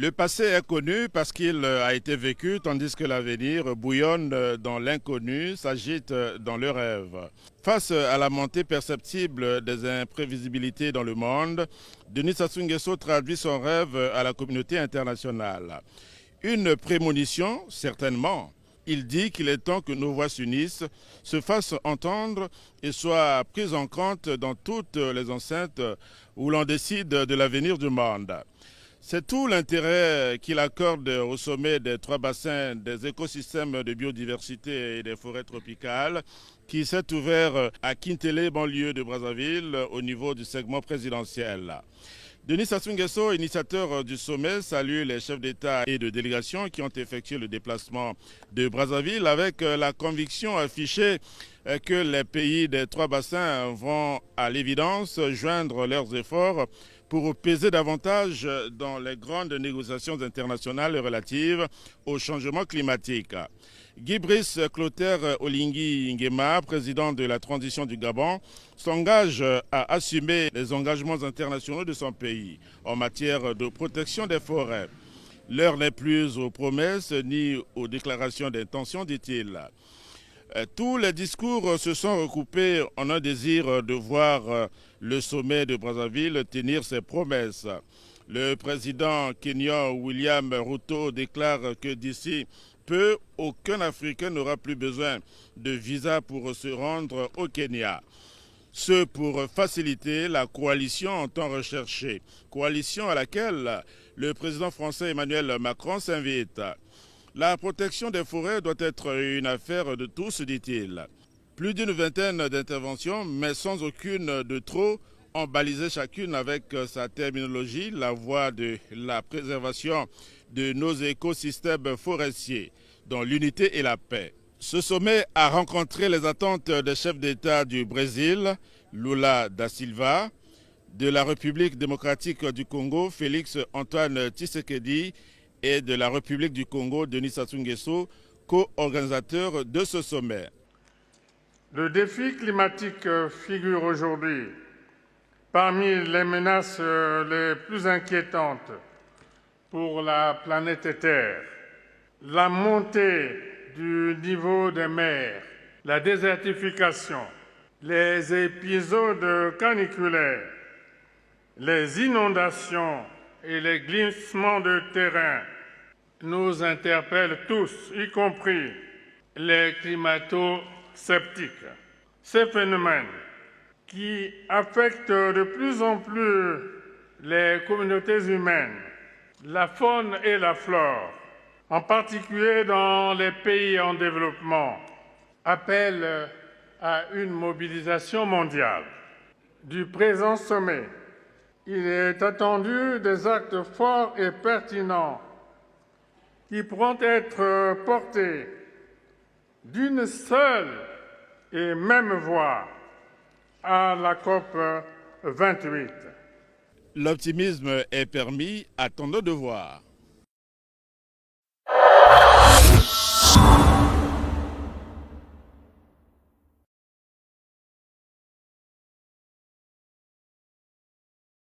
Le passé est connu parce qu'il a été vécu, tandis que l'avenir bouillonne dans l'inconnu, s'agite dans le rêve. Face à la montée perceptible des imprévisibilités dans le monde, Denis Sassou Nguesso traduit son rêve à la communauté internationale. Une prémonition, certainement. Il dit qu'il est temps que nos voix s'unissent, se fassent entendre et soient prises en compte dans toutes les enceintes où l'on décide de l'avenir du monde. C'est tout l'intérêt qu'il accorde au sommet des trois bassins des écosystèmes de biodiversité et des forêts tropicales qui s'est ouvert à Kintélé, banlieue de Brazzaville, au niveau du segment présidentiel. Denis Sassou Nguesso, initiateur du sommet, salue les chefs d'État et de délégation qui ont effectué le déplacement de Brazzaville avec la conviction affichée que les pays des trois bassins vont à l'évidence joindre leurs efforts pour peser davantage dans les grandes négociations internationales relatives au changement climatique. Guy Brice Clotaire Oligui Nguema, président de la transition du Gabon, s'engage à assumer les engagements internationaux de son pays en matière de protection des forêts. L'heure n'est plus aux promesses ni aux déclarations d'intention, dit-il. Tous les discours se sont recoupés en un désir de voir le sommet de Brazzaville tenir ses promesses. Le président kenyan William Ruto déclare que d'ici peu, aucun Africain n'aura plus besoin de visa pour se rendre au Kenya. Ce pour faciliter la coalition en temps recherché, coalition à laquelle le président français Emmanuel Macron s'invite. La protection des forêts doit être une affaire de tous, dit-il. Plus d'une vingtaine d'interventions, mais sans aucune de trop, ont balisé chacune avec sa terminologie la voie de la préservation de nos écosystèmes forestiers, dans l'unité et la paix. Ce sommet a rencontré les attentes des chefs d'État du Brésil, Lula da Silva, de la République démocratique du Congo, Félix Antoine Tshisekedi, et de la République du Congo, Denis Sassou Nguesso, co-organisateur de ce sommet. Le défi climatique figure aujourd'hui parmi les menaces les plus inquiétantes pour la planète Terre. La montée du niveau des mers, la désertification, les épisodes caniculaires, les inondations et les glissements de terrain nous interpellent tous, y compris les climato-sceptiques. Ces phénomènes qui affectent de plus en plus les communautés humaines, la faune et la flore, en particulier dans les pays en développement, appellent à une mobilisation mondiale. Du présent sommet, il est attendu des actes forts et pertinents qui pourront être portés d'une seule et même voix à la COP 28. L'optimisme est permis, attendons de voir.